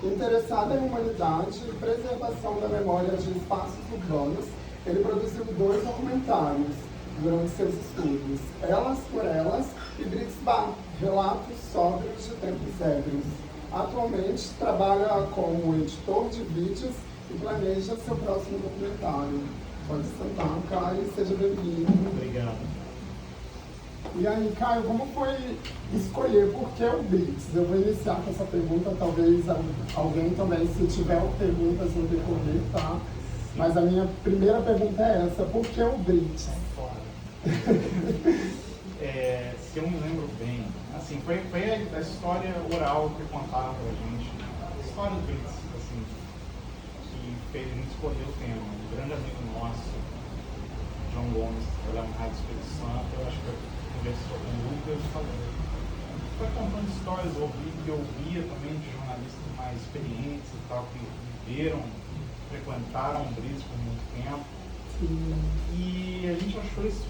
Interessado em humanidade e preservação da memória de espaços urbanos, ele produziu 2 documentários durante seus estudos, Elas por Elas e Brits Bar, Relatos Sóbrios de Tempos Ébrios. Atualmente trabalha como editor de vídeos e planeja seu próximo documentário. Pode sentar, Caio, seja bem-vindo. Obrigado. E aí, Caio, como foi escolher por que o Brits? Eu vou iniciar com essa pergunta, talvez alguém também, se tiver perguntas no decorrer, tá? Mas a minha primeira pergunta é essa, por que o Brits? Se eu me lembro bem, assim, foi a história oral que contaram pra gente, a história do Brits, assim, que fez a gente escolher o tema. Um grande amigo nosso, João Gomes, que trabalhava no Rádio Espírito Santo, eu acho que conversou com o Lucas, foi contando histórias, que eu ouvia também de jornalistas mais experientes e tal, que viveram, frequentaram o Brits por muito tempo. E a gente achou isso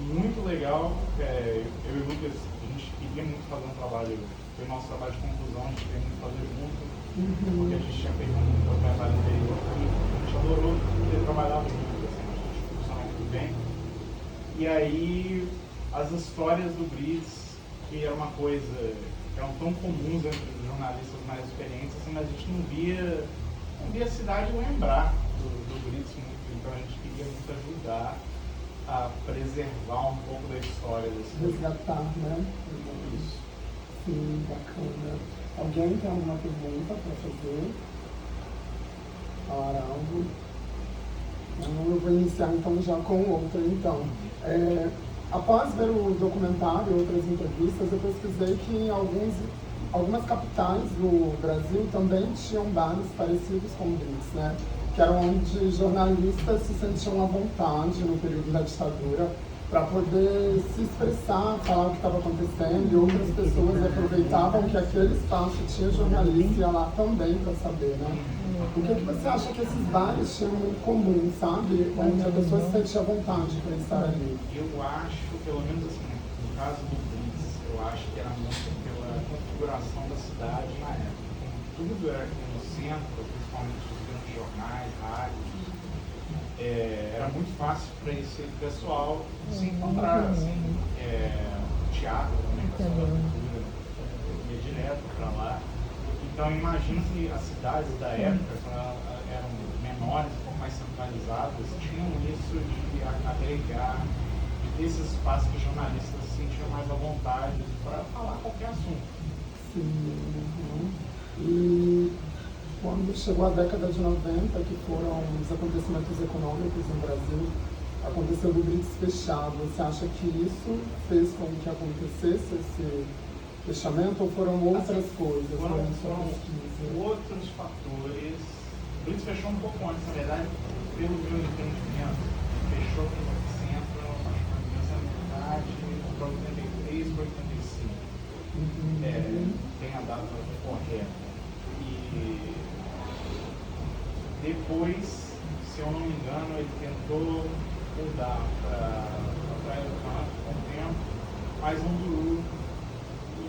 muito legal. Eu e o Lucas, a gente queria muito fazer um trabalho, foi o nosso trabalho de conclusão, a gente queria muito fazer junto, porque a gente tinha feito um trabalho anterior e a gente adorou ter trabalhado junto, assim, a gente funcionava muito bem. E aí, as histórias do Brits, que era uma coisa que eram tão comuns entre os jornalistas mais experientes, assim, mas a gente não via a cidade lembrar do Brits muito, então a gente queria muito ajudar a preservar um pouco da história desse Resgatar, né? Isso. Sim, bacana. Alguém tem alguma pergunta para fazer? Falar algo? Não, eu vou iniciar então já com outra. Então, após ver o documentário e outras entrevistas, eu pesquisei que em algumas capitais do Brasil também tinham bares parecidos com o Brits, né? Que eram onde jornalistas se sentiam à vontade no período da ditadura para poder se expressar, falar o que estava acontecendo, e outras pessoas aproveitavam que aquele espaço tinha jornalista e ia lá também para saber, né? O que você acha que esses bares tinham em comum, sabe? Onde a pessoa se sentia à vontade para estar ali? Eu acho, pelo menos assim, no caso do Brits, eu acho que era muito pela configuração da cidade na época. Tudo era aqui no centro, principalmente os grandes jornais, rádios. Era muito fácil para esse pessoal se encontrar, assim, teatro também, pessoal da cultura, ia direto para lá. Então, imagino que as cidades da época, quando eram menores, um pouco mais centralizadas, tinham isso de agregar, de ter esse espaço que os jornalistas se sentiam mais à vontade para falar qualquer assunto. Sim. E quando chegou a década de 90, que foram os acontecimentos econômicos no Brasil, aconteceu o Brits fechado. Você acha que isso fez com que acontecesse esse fechamento ou foram outras coisas? Foram outros fatores. O Brits fechou um pouco antes, na verdade, pelo meu entendimento, fechou no centro, acho que na metade, para 83 para 85. Tem a data correta. E depois, se eu não me engano, ele tentou mudar para Praia do Canto com o tempo, mas não durou.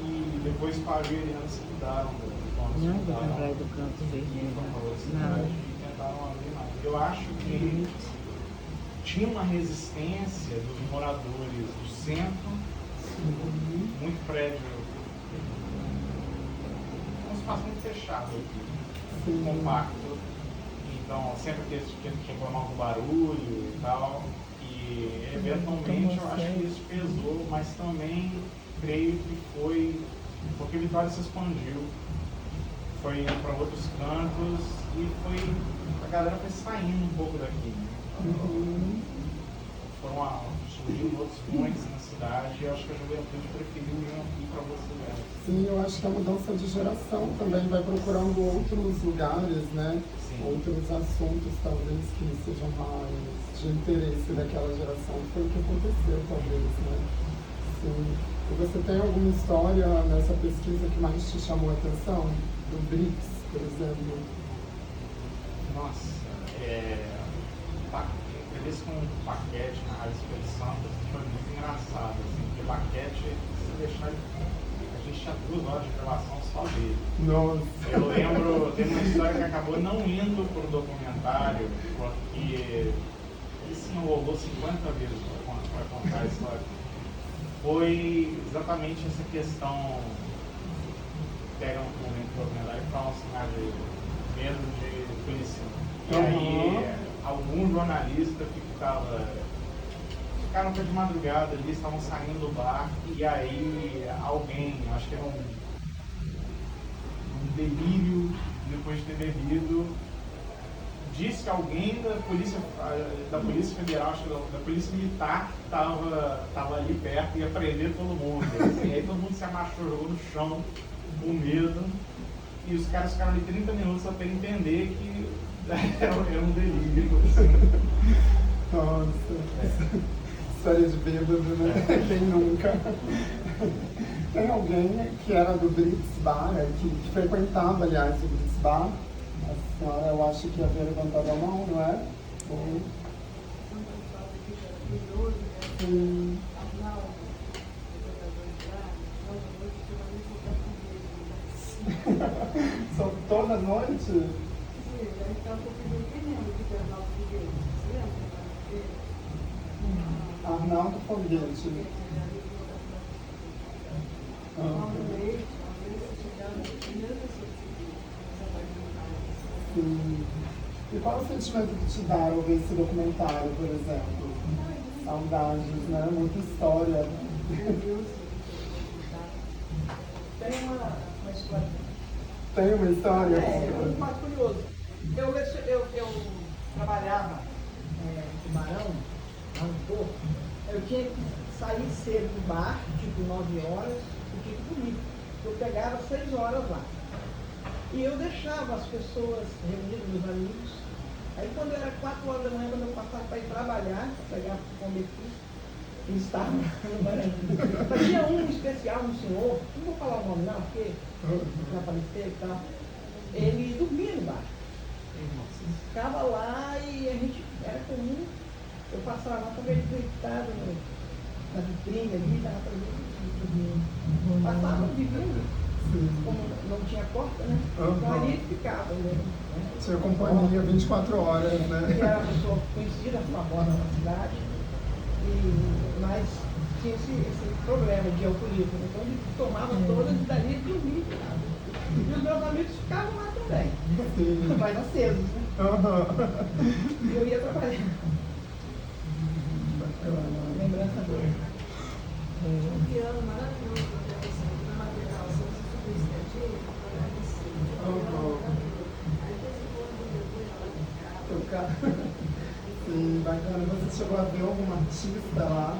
E depois Pavio e Eliana se mudaram. Não, Praia do Canto Vermelho. E tentaram abrir mais. Eu acho que tinha uma resistência dos moradores do centro, muito prédio, um espaço muito fechado aqui, compacto. Então, sempre tinha que reclamar com barulho e tal. E, eventualmente, eu acho que isso pesou, mas também creio que foi porque Vitória se expandiu, foi indo para outros cantos e a galera foi saindo um pouco daqui, né? Surgiram outros pontos na cidade e eu acho que a juventude preferiu ir para outros lugares. Sim, eu acho que a mudança de geração também vai procurando outros lugares, né? Sim. Outros assuntos, talvez, que sejam mais de interesse daquela geração. Foi o que aconteceu, talvez, né? Sim. E você tem alguma história nessa pesquisa que mais te chamou a atenção? Do Brits, por exemplo? Nossa, entrevista com o Paquete na Rádio Espírito Santo foi muito engraçado, assim, porque o Paquete, se deixar, a gente tinha 2 horas de gravação só dele. Nossa. Eu lembro tem uma história que acabou não indo para o documentário, porque isso enrolou 50 vezes para contar a história. Foi exatamente essa questão, pega um momento do documentário e fala assim, de medo de punição. E aí, algum jornalista ficaram de madrugada ali, estavam saindo do bar, e aí alguém, acho que era um delírio, depois de ter bebido, disse que alguém da Polícia Federal, acho que da Polícia Militar, estava ali perto e ia prender todo mundo. Assim, aí todo mundo se amassou, jogou no chão, com medo, e os caras ficaram ali 30 minutos até entender que era um delírio. Assim. Nossa, história de bêbado, né? Quem nunca? Tem alguém que era do Brits Bar, que frequentava, aliás, o Brits Bar. A senhora, eu acho que havia levantado a mão, não é? Ou... Sim. Só toda noite? Arnaldo Foguete. Sim. E qual o sentimento que te dá ao ver esse documentário, por exemplo? Saudades, né? Muita história. Tem uma história. Tem uma história? É muito mais curioso. Eu trabalhava em Tubarão, lá no Porto. Eu tinha que sair cedo do bar, tipo 9 horas, e tinha que dormir. Eu pegava 6 horas lá. E eu deixava as pessoas reunidas, meus amigos. Aí quando era 4 horas da manhã, quando eu passava para ir trabalhar, pegar o benefício, eles estavam no banheiro. Mas tinha um especial, um senhor, não vou falar o nome não, porque já faleceu e tal. Ele dormia no bar. Ficava lá e a gente, era comum, eu passava lá também deitado na vitrine ali, dava para ver dormindo. Passava vivendo. Como não tinha porta, né? Então ali ficava, né? Tinha companhia 24 horas, né? E era uma pessoa conhecida, famosa na cidade, mas tinha esse problema de alcoolismo. Então ele tomava todas e dali ele dormia. E os meus amigos ficavam lá também, mais acesos, né? E eu ia trabalhar. Lembrança boa. Um piano maravilhoso na material, se você subir escadinha, Tocar. Sim, bacana. Você chegou a ver algum artista lá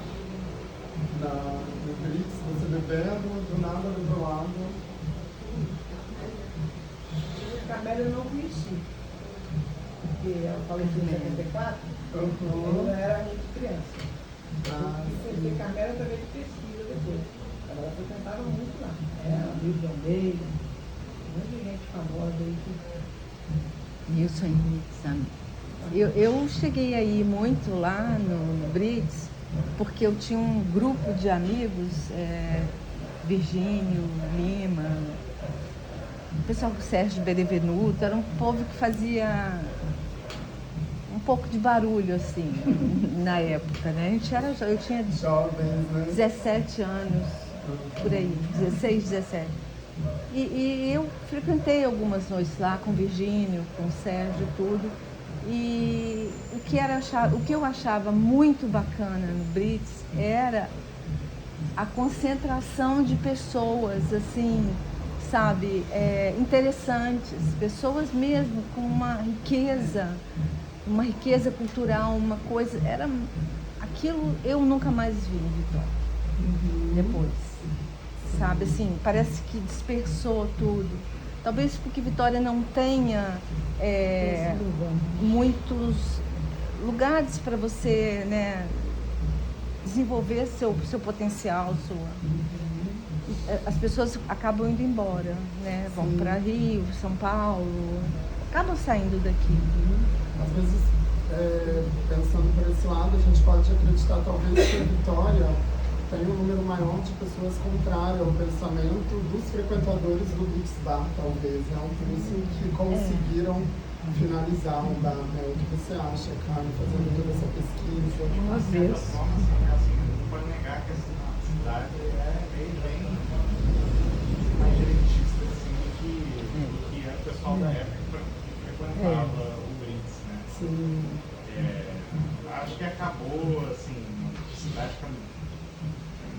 no Brits, você bebendo, do nada do lado? Carmélia eu não conheci, porque ela faleceu em 74, eu era muito criança. Porque Carmélia também de pesquisa depois. Ela frequentava muito lá. Ela, Rio de Almeida, muita gente famosa aí que. Nilson Henrique. Eu cheguei aí muito lá no Brits, porque eu tinha um grupo de amigos, Virgínio, Lima, o pessoal do Sérgio Benevenuto, era um povo que fazia um pouco de barulho, assim, na época, né? Eu tinha Jovens, né? 17 anos, por aí, 16, 17. E eu frequentei algumas noites lá com o Virgínio, com o Sérgio e tudo. E o que eu achava muito bacana no Brits era a concentração de pessoas, assim, sabe, interessantes, pessoas mesmo com uma riqueza cultural, uma coisa, aquilo eu nunca mais vi em Vitória, depois, sabe, assim, parece que dispersou tudo, talvez porque Vitória não tenha muitos lugares para você, né, desenvolver seu potencial, as pessoas acabam indo embora, né, vão para Rio, São Paulo, acabam saindo daqui. Às vezes, pensando por esse lado, a gente pode acreditar talvez que a Vitória tem um número maior de pessoas contrárias ao pensamento dos frequentadores do Brix Bar, talvez, né? Um curso que conseguiram finalizar o bar, né? O que você acha, Carmen, fazendo toda essa pesquisa? Uma De certa vez. forma, assim, não pode negar que a cidade é bem mais direitista, assim, do que era o pessoal da época que frequentava o Brix, né? Sim. Acho que acabou, assim, a cidade,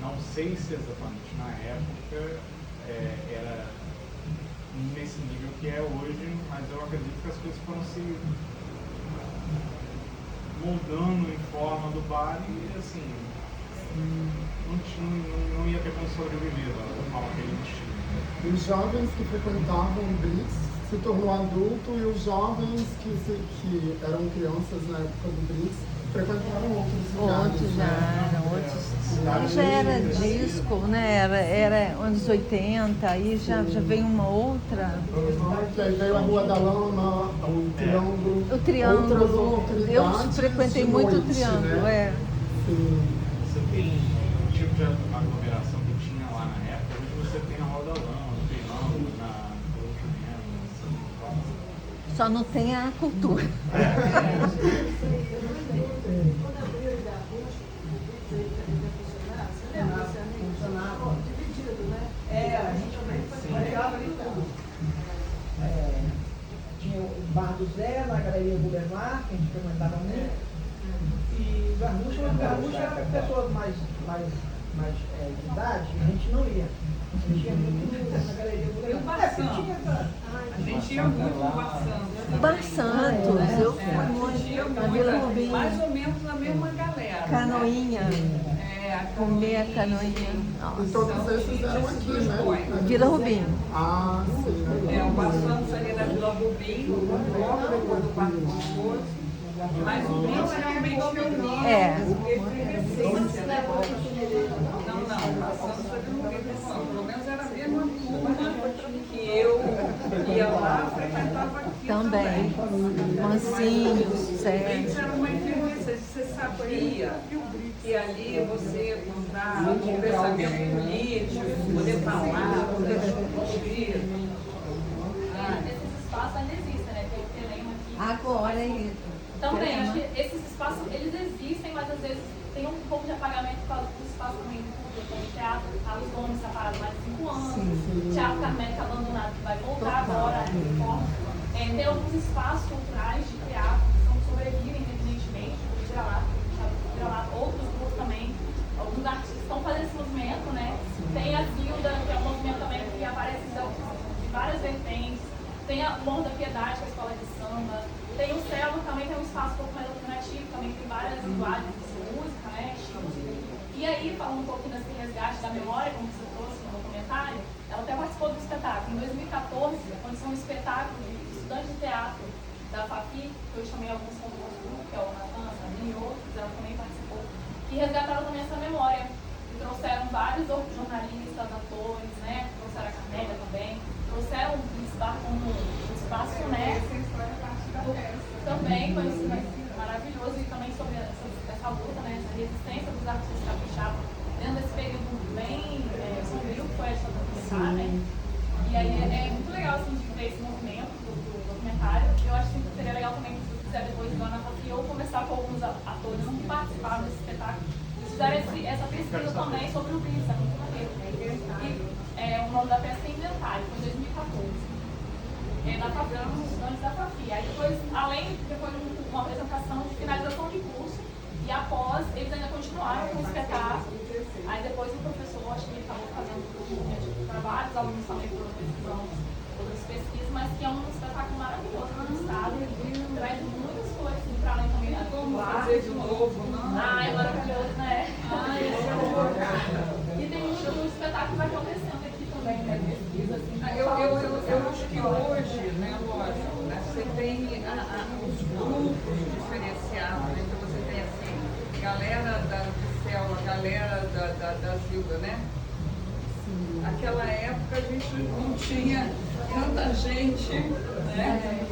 não sei se exatamente na época era nesse nível que é hoje, mas eu acredito que as coisas foram se moldando em forma do bar e, assim, não ia ter como sobreviver da forma que ele tinha. Os jovens que frequentavam o Brix se tornou adulto e os jovens que eram crianças na época do Brix frequentaram outros lugares. Outros já né? eram, outros. Já era disco, né? Era anos 80, aí já veio uma outra. Que aí veio a Rua da Lama, o Triângulo. O Triângulo. Outras oportunidades Eu frequentei de muito o noite, Triângulo, né? Sim. Você tem o tipo de aglomeração que tinha lá na época, hoje você tem na Rua da Lama, no Triângulo, na Só não tem a cultura. Quando abriu da Rússia, você lembra, Luciano? Funcionava. Dividido, né? A gente pegava ali tudo. Tinha o Bar do Zé, na Galeria Boulevard, que a gente frequentava muito. E o Garrucha era para pessoas mais de idade, a gente não ia. A gente ia muito na Galeria Boulevard. A gente ia muito no Bar Santos. Bar Santos, eu fui A gente muito. ia Na muito, Vila Rubinho. mais ou menos a mesma galera. Canoinha. Comer a canoinha. E Nossa. todos esses eram aqui, né? Vila Rubinho. Ah, sim. O Bar Santos ali na Vila Rubinho, logo depois do Parque do Esposo. Mas o meu realmente reunido. Efervescência, né? Não, o Bar Santos foi de 91. Pelo menos era a mesma turma que eu ia lá, frequentava aqui Também. Mansinho, Isso Sérgio. era uma efervescência. Você sabia que ali você encontrar um pensamento político, poder falar, poder discutir. Esses espaços ainda existem, né? Tem o Telema aqui. Agora é isso. Também, acho que esses espaços, eles existem, mas às vezes tem um pouco de apagamento por causa do espaço também do público, como o teatro, Carlos Gomes está parado mais de 5 anos, o Teatro Carmélico abandonado que vai voltar agora, tem alguns espaços culturais de teatro que sobrevivem independentemente, o Vira-Lata, outros grupos também, alguns artistas estão fazendo esse movimento, né? Tem a Zilda, que é um movimento também que aparece de várias vertentes, tem o Morro da Piedade, que é a escola de samba, tem o Celo, também tem um espaço um pouco mais alternativo, também tem várias linguagens de música, né? E aí, falando um pouquinho desse resgate da memória, como você trouxe no documentário, ela até participou do espetáculo. Em 2014, aconteceu um espetáculo de estudante de teatro da FAFI, que eu chamei alguns como que é o Natan, a Sabine e outros, ela também participou, que resgataram também essa memória. E trouxeram vários outros jornalistas, atores, né? Trouxeram a Carmélia também, trouxeram o espaço como um espaço, né? Também conhecido maravilhoso e também sobre essa luta, né, essa resistência dos artistas capixabas dentro desse período bem sombrio que foi a história do documentário, né? E aí é muito legal assim, de ver esse movimento do documentário. Eu acho que seria legal também se você quiser depois do Ana Paty ou conversar com alguns atores que participaram desse espetáculo e fizeram essa pesquisa também sobre o Brix, é muito maneiro. E o nome da peça é Inventário, foi em 2014. Na favela, nos estudantes da FAFI. Aí depois uma apresentação de finalização de curso, e após, eles ainda continuaram com o espetáculo. Aí depois o professor, acho que ele acabou fazendo trabalhos, alunos também foram pesquisando outras pesquisas, mas que é um espetáculo maravilhoso no estado, traz muitas coisas, para além também da Como fazer de novo, não? é maravilhoso, né? E tem muito espetáculo acontecendo aqui também, né? Pesquisa, assim. Eu acho que hoje, né, lógico, né, você tem os grupos diferenciados, né, então você tem assim, galera da Selva, galera da Zilda, né? Aquela época a gente não tinha tanta gente, né?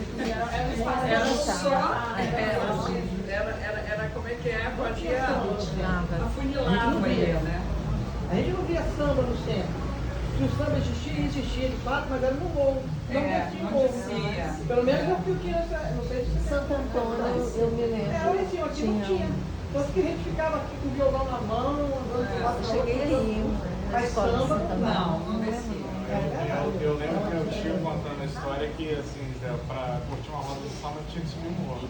Era só, era como é que é, podia afunilava aí, né? A gente não via samba no centro. Se o samba existia de fato, mas era no morro. Não descia o morro. Pelo menos eu fui criança, não sei se você Santo Antônio, eu me lembro. assim, aqui não tinha. Tanto que a gente ficava aqui com o violão na mão, andando de lado Eu cheguei aí, na mas escola de samba, Santo Antônio. Não descia. Eu lembro que meu tio contando a história que, assim, pra curtir uma roda de samba tinha que subir um morro.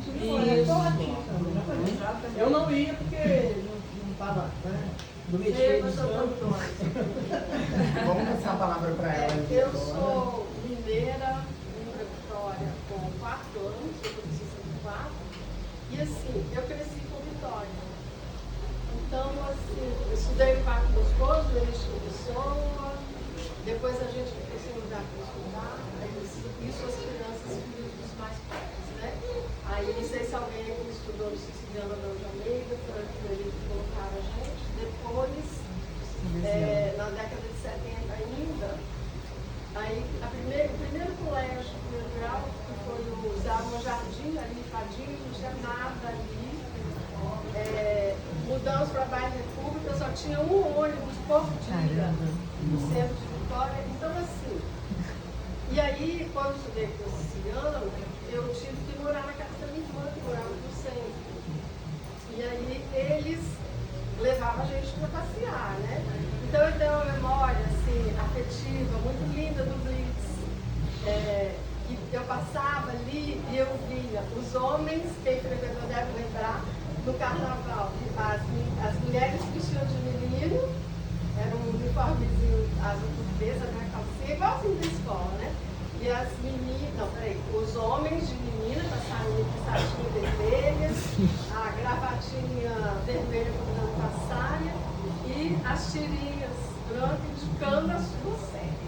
Eu não ia porque não estava, né? Do mexer de samba. Vamos passar a palavra para ela. Eu sou mineira, Mineira Vitória, com 4 anos, eu sou de 64. E assim, eu cresci com Vitória. Então, assim, eu estudei no Parque dos Pousos, no Elixir de Pessoa. Depois a gente ficou sem lugar para estudar. Isso as crianças filhos dos mais pobres, né? Aí não sei se alguém aqui estudou no Siciliano da Almeida, foi ele que colocaram a gente. Depois, na década de 70 ainda, aí o primeiro colégio, o primeiro grau, que foi o Zalma Jardim, ali em Padinho, não tinha nada ali. Mudamos para a Bairro República, só tinha um ônibus por dia no centro de Vitória. Então, assim, e aí, quando eu estudei com o Siciliano, eu tive que morar na casa da minha irmã, que morava no centro. E aí, eles levavam a gente para passear, né? Então, eu tenho uma memória, assim, afetiva, muito linda do Blitz. E eu passava ali e eu via os homens, quem frequentou deve lembrar, no carnaval, as mulheres vestiam de menino, era um uniformezinho azul turquesa, né, calcinha, igualzinho da escola, né? E as meninas, os homens de menina passaram com satinha vermelhas, a gravatinha vermelha combinando com a saia e as tirinhas brancas indicando a sua série.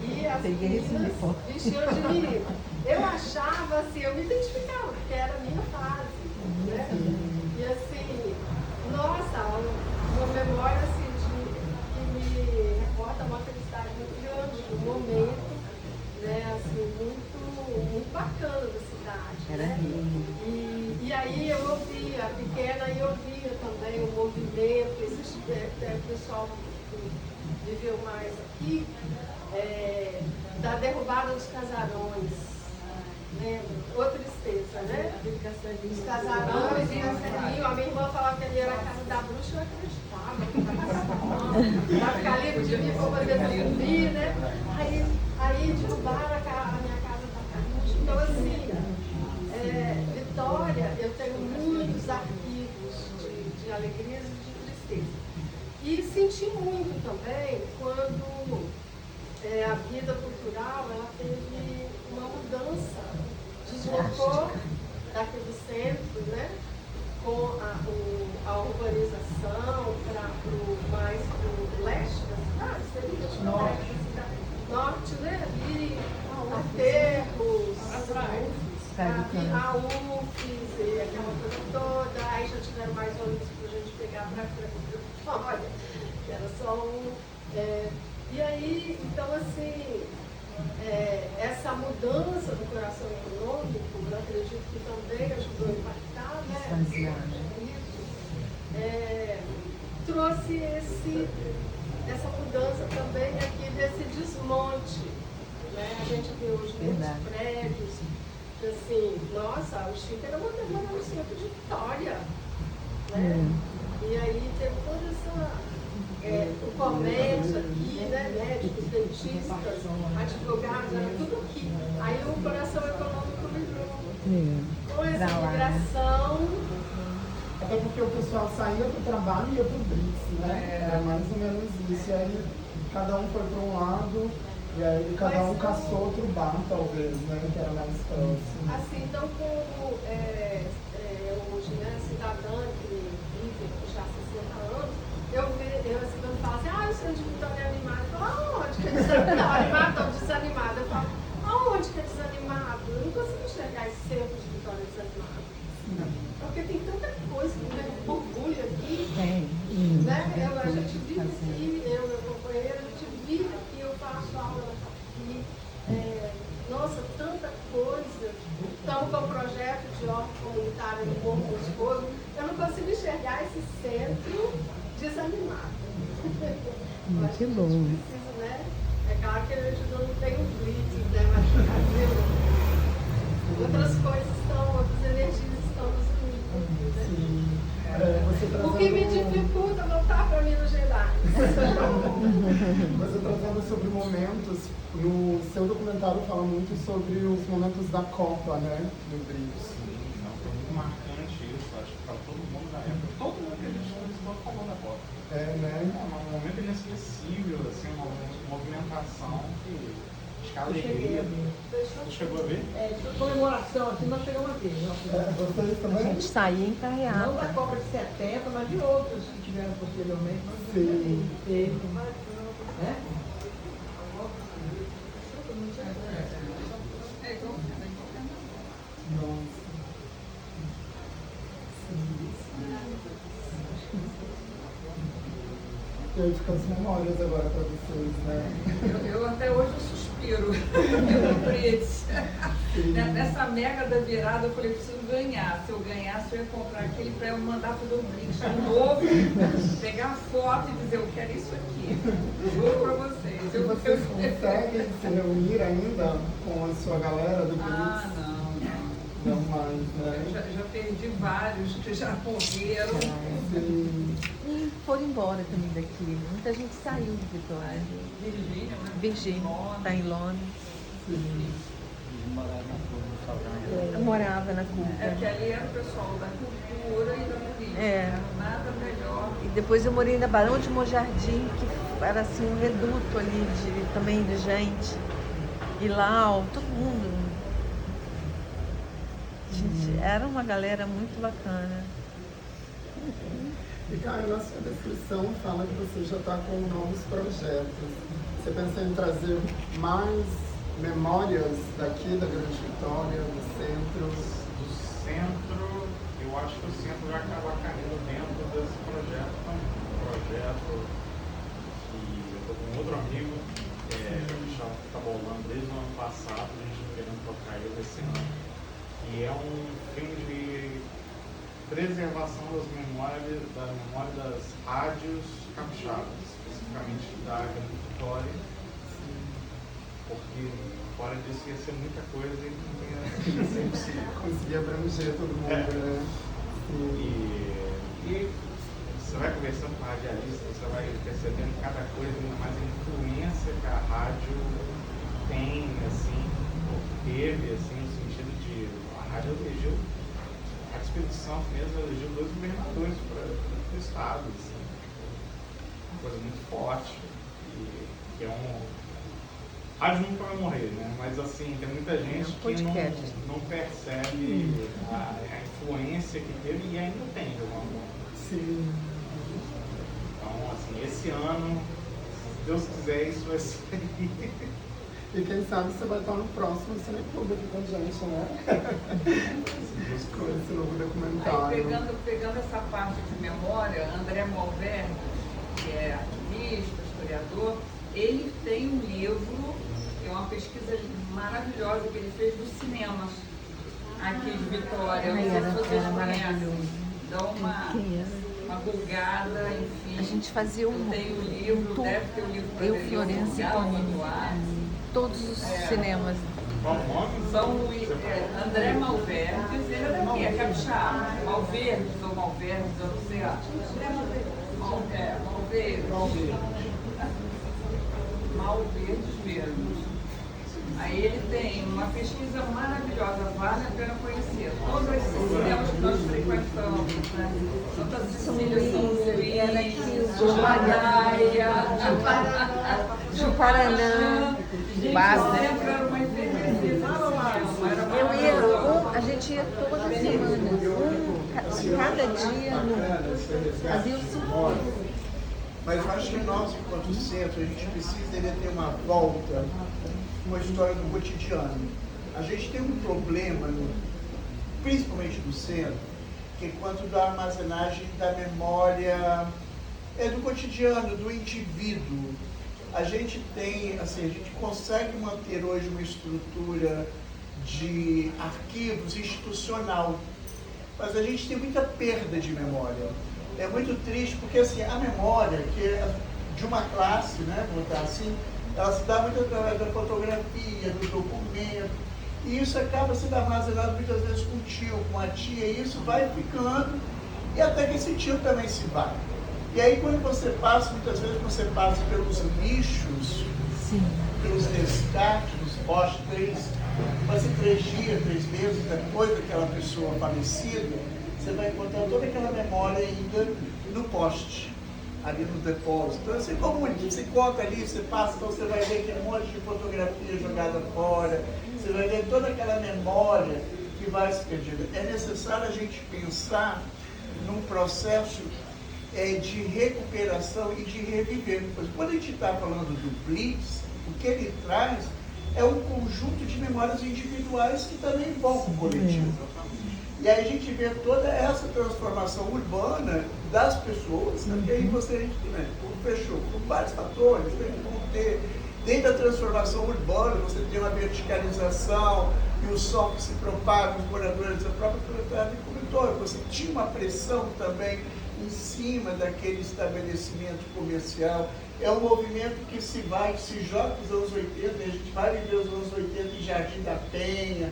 E as meninas vestiam de menino. Eu achava assim, eu me identificava, porque era a minha fase, né? E assim, nossa, uma memória assim, que me reporta uma felicidade muito grande, um momento, né, assim, muito bacana da cidade. Era né? E aí eu ouvia, pequena, e ouvia também o movimento, existe pessoal que viveu mais aqui, da derrubada dos casarões. Outra tristeza, né? Os casarões e a minha irmã falava que ali era a casa da bruxa, eu acreditava. Pra ficar livre de mim, pra poder dormir, né? Aí derrubaram a minha casa da bruxa. Então, assim, Vitória, eu tenho muitos arquivos de alegrias e de tristeza. E senti muito também quando a vida cultural ela teve uma mudança, deslocou daqui do centro, né, com a urbanização mais para o leste da cidade, seria norte, né, ali, aterros, a UFES, aquela coisa toda, aí já tiveram mais ônibus para a gente pegar para olha, era só um. E aí, então assim, essa mudança do coração econômico, eu acredito que também ajudou a impactar, né? Trouxe essa mudança também aqui desse desmonte. Né? A gente vê hoje muitos prédios, que assim, nossa, o Chico era uma demanda no centro de Vitória. Né? E aí teve toda essa. O comércio aqui, né? Médicos, dentistas, advogados, era tudo aqui. Aí o coração econômico migrou. Com essa migração. Até porque o pessoal saía do trabalho e ia pro Blitz, né? Era mais ou menos isso. E aí cada um foi para um lado, e aí cada um caçou outro bar, talvez, né? Que era mais próximo. Assim, então como hoje, né, cidadã que vive já há 60 anos, eu assim, quando falo assim, o centro de Vitória é animado, eu falo, aonde que é desanimado? Não, animado não, desanimado. Eu falo, aonde que é desanimado? Eu não consigo enxergar esse centro de Vitória desanimado. Porque tem tanta coisa que me orgulho aqui. Né? A gente vive aqui, eu e meu companheiro, a gente vive aqui, eu faço aula aqui. Nossa, tanta coisa. Estamos com o projeto de horta comunitária no Morro dos Fogos. Eu não consigo enxergar esse centro desanimado. Eu acho que a gente bom. precisa, né? É claro que ele ajudou, não tem os blitz, né? Mas outras coisas estão, outras energias estão nos unindo, né? Sim. Você O que me trazendo, dificulta voltar para Minas Gerais. você trazendo sobre momentos, no seu documentário fala muito sobre os momentos da Copa, né? No BRICS. Sim, não, foi muito marcante isso, acho que para todo mundo na época. Todo mundo que a gente entrevistou falou da Copa. Né? Um momento inesquecível, assim, uma movimentação que alegria. Você chegou a ver? Comemoração, assim, nós chegamos a ver. Vocês A também? gente saía em Não da carreata. Copa de 70, mas de outros que tiveram posteriormente. Nós Sim. teve, né? Nossa. Eu fico as memórias agora para vocês, né? Eu até hoje suspiro pelo Brits. Nessa mega da virada eu falei, preciso ganhar. Se eu ganhasse, eu ia comprar aquele para eu mandar para o Brits de novo, pegar a foto e dizer, eu quero isso aqui. Juro para vocês. E vocês conseguem se reunir ainda com a sua galera do Ah, BRICS? não. Não mais, né? Já perdi vários que já morreram. Sim. E foram embora também daqui. Muita gente saiu de Vitória. Virgínia, né? Virgínia, está em Londres. Sim. Eu morava na Cuba. É que ali era o pessoal da cultura e da política. É. Nada melhor. E depois eu morei na Barão de Monjardim, que era assim um reduto ali também de gente. E lá, todo mundo. Gente, era uma galera muito bacana. E Caio, na sua descrição fala que você já está com novos projetos. Você pensa em trazer mais memórias daqui da Grande Vitória, do centro? Do centro, eu acho que o centro vai acabar caindo dentro desse projeto também. Um projeto que eu estou com outro amigo, que já está bolando desde o ano passado, a gente querendo tocar ele esse ano. E é um filme de preservação da memória das rádios capixabas, especificamente da Grande Vitória, porque fora disso ia ser muita coisa e não ia ser Conseguir abranger todo mundo, né? E você vai conversando com a radialista, você vai percebendo cada coisa, ainda mais a influência que a rádio tem, assim, ou teve, assim, no sentido de a rádio elegeu, a Espírito Santo mesmo elegeu 2 governadores para o estado, assim, uma coisa muito forte, e que é a rádio nunca vai morrer, né? Mas assim, tem muita gente que não percebe a influência que teve e ainda tem de alguma forma. Sim. Então, assim, esse ano, se Deus quiser, isso vai ser. E quem sabe você vai estar no próximo Cineclube aqui com a gente, né? Com esse novo documentário. Aí, pegando essa parte de memória, André Malverde, que é arquivista, historiador, ele tem um livro, que é uma pesquisa maravilhosa que ele fez dos cinemas aqui de Vitória. Não sei se vocês conhecem. Dá uma bugada, enfim. A gente fazia tem o livro, deve ter o livro eu, Florença e Tonini, todos os cinemas. Qual o nome? São Luís, André Malverdes, ele é daqui, é capixaba. Malverdes ou Malverdes, eu não sei. Malverdes mesmo. Aí ele tem uma pesquisa maravilhosa, vale a pena conhecer. Todos esses cinemas que nós frequentamos, né? Santa Cecília, São Luís, Jumadaia, Juparanã, Basta. Sempre era uma enfermeirinha. a gente ia toda semana, cada dia, fazia o 5. Mas eu acho que nós, enquanto centro, a gente precisa ter uma volta com a história do cotidiano. A gente tem um problema, principalmente no centro, que é quanto da armazenagem da memória do cotidiano, do indivíduo. A gente tem, assim, a gente consegue manter hoje uma estrutura de arquivos institucional, mas a gente tem muita perda de memória. É muito triste porque assim, a memória, que de uma classe, né, vou botar assim, ela se dá muito através da fotografia, do documento, e isso acaba sendo armazenado muitas vezes com o tio, com a tia, e isso vai ficando, e até que esse tio também se vai. E aí quando você passa, muitas vezes você passa pelos lixos, pelos descartes, dos postes, quase 3 dias, 3 meses depois daquela pessoa falecida, você vai encontrar toda aquela memória ainda no poste, ali no depósito. Então, assim, como você encontra ali, você passa, então você vai ver aquele monte de fotografia jogada fora, você vai ver toda aquela memória que vai se perdendo. É necessário a gente pensar num processo de recuperação e de reviver. Pois quando a gente está falando do Blitz, o que ele traz é um conjunto de memórias individuais que também vão para o coletivo. E aí a gente vê toda essa transformação urbana das pessoas, porque aí você fechou por vários fatores, vão ter, desde a transformação urbana, você tem uma verticalização e o som que se propaga, os moradores da própria propriedade comentou, você tinha uma pressão também em cima daquele estabelecimento comercial. É um movimento que se joga nos anos 80, a gente vai viver os anos 80 em Jardim da Penha,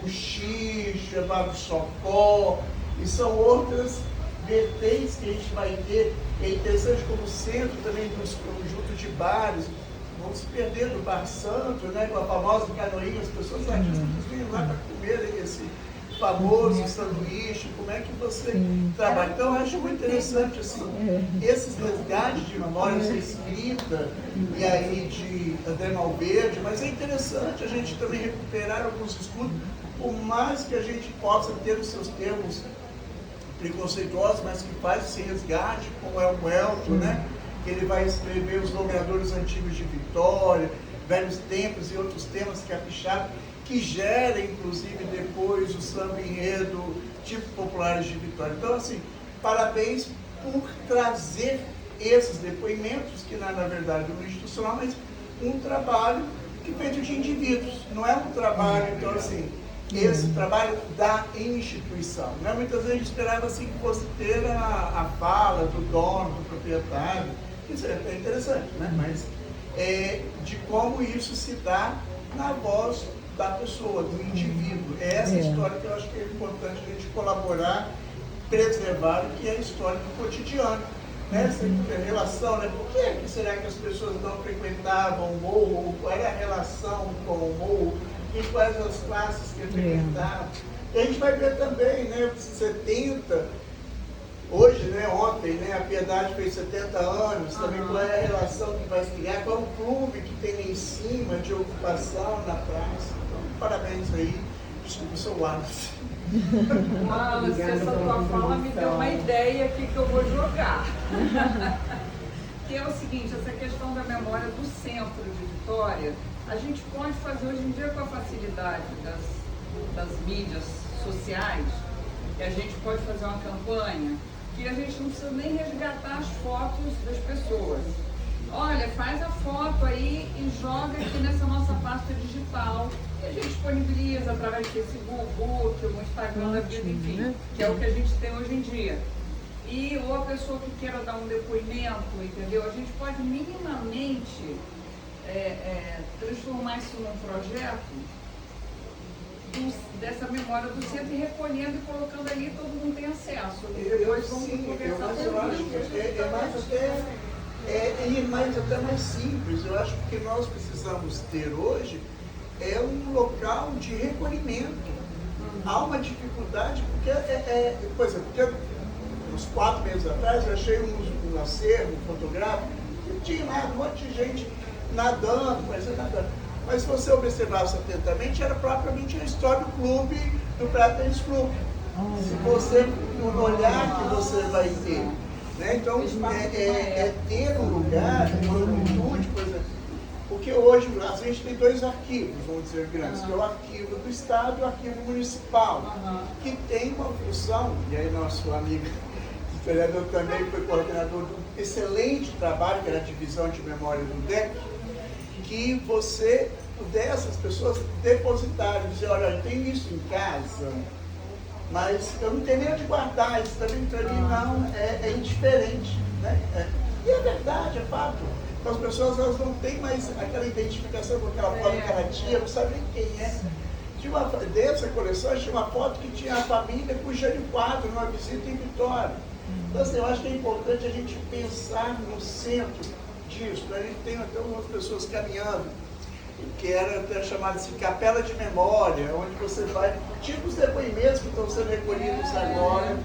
Buchicho, Vago Socó, e são outras vertentes que a gente vai ter. É interessante como centro também dos conjuntos de bares, vão se perder do Bar Santo, né, com a famosa canoinha, as pessoas artistas vêm lá para comer esse famoso sanduíche, como é que você trabalha. Então eu acho muito interessante assim, esses resgates de memória, essa escrita, e aí de André Malverde, mas é interessante a gente também recuperar alguns estudos, por mais que a gente possa ter os seus termos preconceituosos, mas que faz esse resgate, como é o Elton, né? Que ele vai escrever os logradores antigos de Vitória, velhos tempos e outros temas capixabas, que gera, inclusive, depois o samba enredo tipo populares de Vitória. Então, assim, parabéns por trazer esses depoimentos, que não é, na verdade, um institucional, mas um trabalho que é feito de indivíduos. Não é um trabalho, então, assim, esse trabalho da instituição. Né? Muitas vezes a gente esperava assim, que fosse ter a fala do dono, do proprietário. Isso é interessante, né? Mas de como isso se dá na voz da pessoa, do indivíduo. É essa história que eu acho que é importante a gente colaborar, preservar, que é a história do cotidiano. Né? Essa relação, né? Por que será que as pessoas não frequentavam o morro? Qual era a relação com o morro? E quais as classes que frequentavam? E a gente vai ver também, né? 70, hoje, né? Ontem, né? A Piedade fez 70 anos, também qual é a relação que vai se criar, qual é o clube que tem lá em cima de ocupação na praça. Parabéns aí, desculpa o seu Wallace. Wallace, essa tua fala me deu uma ideia aqui que eu vou jogar. Que é o seguinte, essa questão da memória do centro de Vitória, a gente pode fazer hoje em dia com a facilidade das mídias sociais, que a gente pode fazer uma campanha, que a gente não precisa nem resgatar as fotos das pessoas. Olha, faz a foto aí e joga aqui nessa nossa pasta digital. E a gente disponibiliza através do Facebook, o Instagram da vida, enfim, que é o que a gente tem hoje em dia. E ou a pessoa que queira dar um depoimento, entendeu? A gente pode minimamente transformar isso num projeto dessa memória do centro e recolhendo e colocando ali, todo mundo tem acesso. Depois vamos conversar sobre isso. Mais até mais simples. Eu acho que o que nós precisamos ter hoje é um local de recolhimento. Há uma dificuldade, porque por exemplo, uns 4 meses atrás eu achei um acervo fotográfico que tinha lá um monte de gente nadando, mas se você observasse atentamente, era propriamente a história do clube, do Praia Tênis Clube. Se você no olhar que você vai ter. Né? Então, ter um lugar, uma amplitude, por exemplo, porque hoje a gente tem 2 arquivos, vamos dizer, grandes, que é o arquivo do Estado e o arquivo municipal, que tem uma função, e aí nosso amigo historiador também foi coordenador de um excelente trabalho, que era a divisão de memória do DEC, que você pudesse, as pessoas depositarem, dizer, olha, eu tenho isso em casa, mas eu não tenho nem onde guardar, isso também para mim não é indiferente. Né? E é verdade, é fato. Então as pessoas elas não têm mais aquela identificação com aquela foto que ela tinha, não sabem quem é. Dessa coleção, tinha uma foto que tinha a família com o Jânio Quadro numa visita em Vitória. Então, assim, eu acho que é importante a gente pensar no centro disso. A gente tem até algumas pessoas caminhando, que era até chamada assim, capela de memória, onde você vai, tipo os depoimentos que estão sendo recolhidos agora,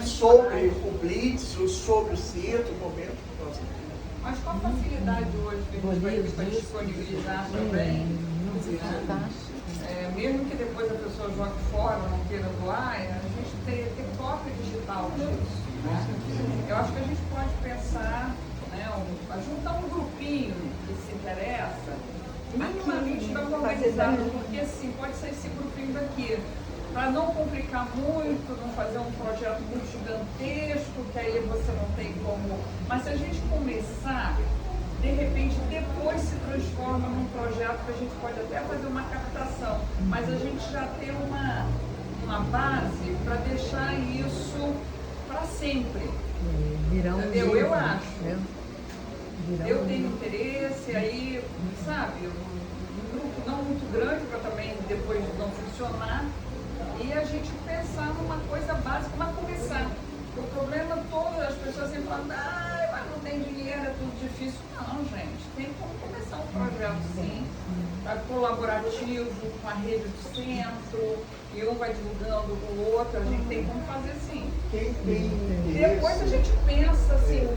sobre o Blitz, sobre o centro, o momento que nós vivemos. Mas com a facilidade hoje que a gente vai ter para disponibilizar também, mesmo que depois a pessoa jogue fora, não queira doar, a gente tem cópia digital disso. Né? Eu acho que a gente pode pensar, né, juntar um grupinho que se interessa, minimamente para organizar, porque assim, pode ser esse grupinho daqui, para não complicar muito, não fazer um projeto muito gigantesco, que aí você não tem como. Mas se a gente começar, de repente depois se transforma num projeto que a gente pode até fazer uma captação, mas a gente já tem uma base para deixar isso para sempre. Entendeu? Eu acho. Eu tenho interesse, aí, sabe, um grupo não muito grande para também depois não funcionar, e a gente pensar numa coisa básica, mas começar. O problema todo, as pessoas sempre falam, mas não tem dinheiro, é tudo difícil. Não, gente, tem como começar um projeto sim, colaborativo, com a rede do centro, e um vai divulgando com o outro, a gente tem como fazer sim. Quem tem depois a gente pensa assim,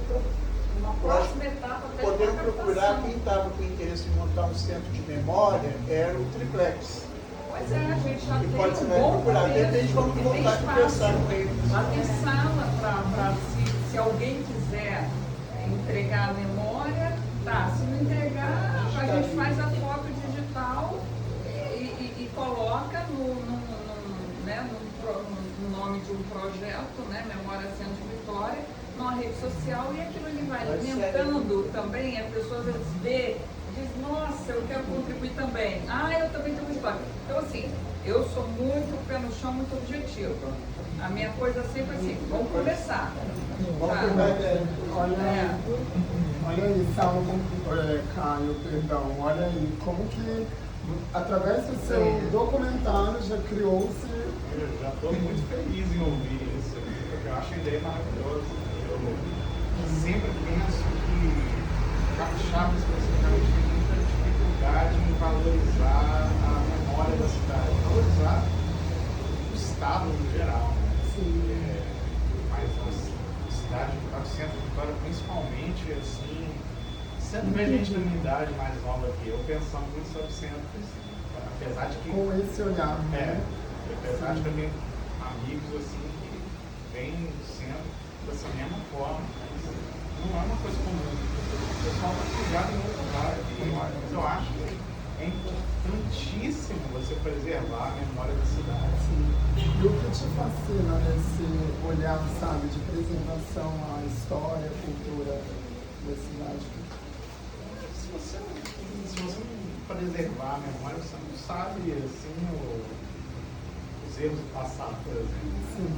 uma próxima etapa. Podemos procurar quem estava com interesse em montar um centro de memória, era o Triplex. Pois é, a gente já tem pode ser um bom procurar. De repente vamos voltar a conversar com eles. Lá tem sala para se alguém quiser entregar a memória, tá. Se não entregar, a gente faz a foto digital e coloca no nome de um projeto, né, Memória Centro de Vitória, numa rede social, e aquilo ele vai alimentando também, as pessoas às vezes vê, diz, nossa, eu quero contribuir também. Eu também tenho uma história. Então, assim, eu sou muito pé no chão, muito objetivo. A minha coisa sempre assim, vamos começar. Olha aí, Salmo, Caio, perdão, olha aí, como que através do seu documentário já criou-se. Eu já estou muito feliz em ouvir isso, porque eu acho a ideia maravilhosa. Eu sempre penso que capixaba especificamente tem muita dificuldade em valorizar a memória da cidade, valorizar o estado no geral, né? Sim. Mas a cidade, o centro de Vitória principalmente, assim, sempre vê gente da minha idade mais nova que eu pensando muito sobre o centro, assim, apesar de que... Com esse olhar, né? Apesar de que eu tenho amigos assim que vêm do centro dessa mesma forma, mas não é uma coisa comum. O pessoal está ligado em outro lugar, mas eu acho que é importantíssimo você preservar a memória da cidade. Sim. E o que te fascina nesse olhar, sabe, de preservação à história, à cultura da cidade? Se você não preservar a memória, você não sabe assim, os erros do passado, por exemplo. Sim.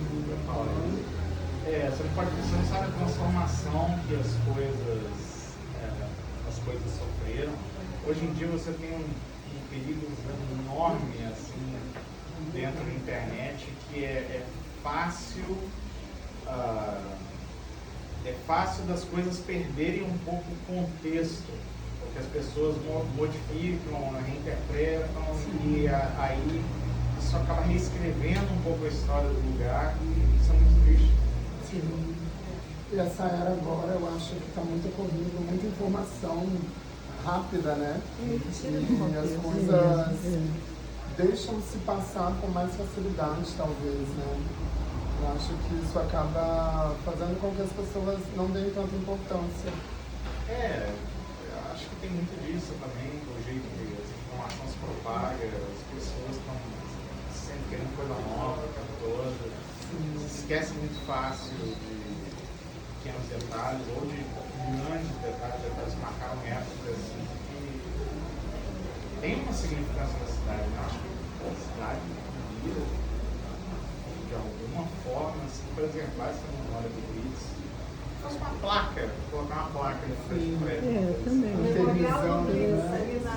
Você não sabe a transformação que as coisas sofreram. Hoje em dia você tem um perigo enorme assim, dentro da internet, que é fácil das coisas perderem um pouco o contexto, porque as pessoas modificam, reinterpretam, e aí isso acaba reescrevendo um pouco a história do lugar, e isso é muito triste. Sim. E essa era agora, eu acho que está muito corrido, muita informação rápida, né? E as coisas deixam-se passar com mais facilidade, talvez, né? Eu acho que isso acaba fazendo com que as pessoas não deem tanta importância. Eu acho que tem muito disso também, do jeito que as informações se propagam, as pessoas estão sempre querendo coisa nova o tempo todo, se esquecem muito fácil de pequenos detalhes, ou de grandes detalhes que marcaram épocas assim, que tem uma significância na cidade. Eu acho que a cidade devia, de alguma forma, assim, preservar essa memória do Blitz, fosse uma placa, colocar uma placa de frente para ele. Eu também. O memorial Televisão, do né? ali na.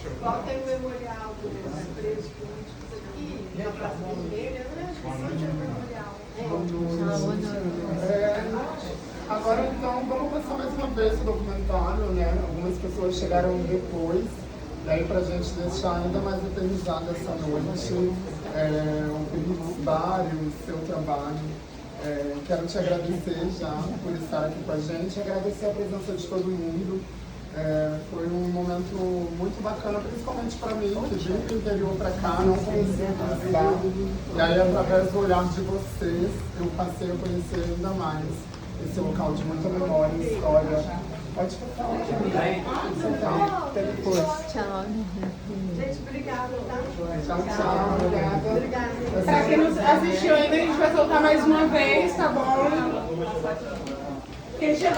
Igual tem o memorial dos presos políticos aqui, na Praça Vermelha, né? Esqueci de memorial. Agora então vamos passar mais uma vez o documentário, né? Algumas pessoas chegaram depois, e aí pra gente deixar ainda mais eternizada essa noite, o Felipe Bari, o seu trabalho. Quero te agradecer já por estar aqui com a gente, agradecer a presença de todo mundo. Foi um momento muito bacana, principalmente para mim, que vim do interior para cá, não conhecia Cuiabá. E aí, através do olhar de vocês, eu passei a conhecer ainda mais esse local de muita memória e história. Pode falar. Até depois. Tchau. Gente, obrigada, tá? Tchau, obrigada. Obrigada. Pra quem nos assistiu ainda, a gente vai soltar mais uma vez, tá bom? Quem chegou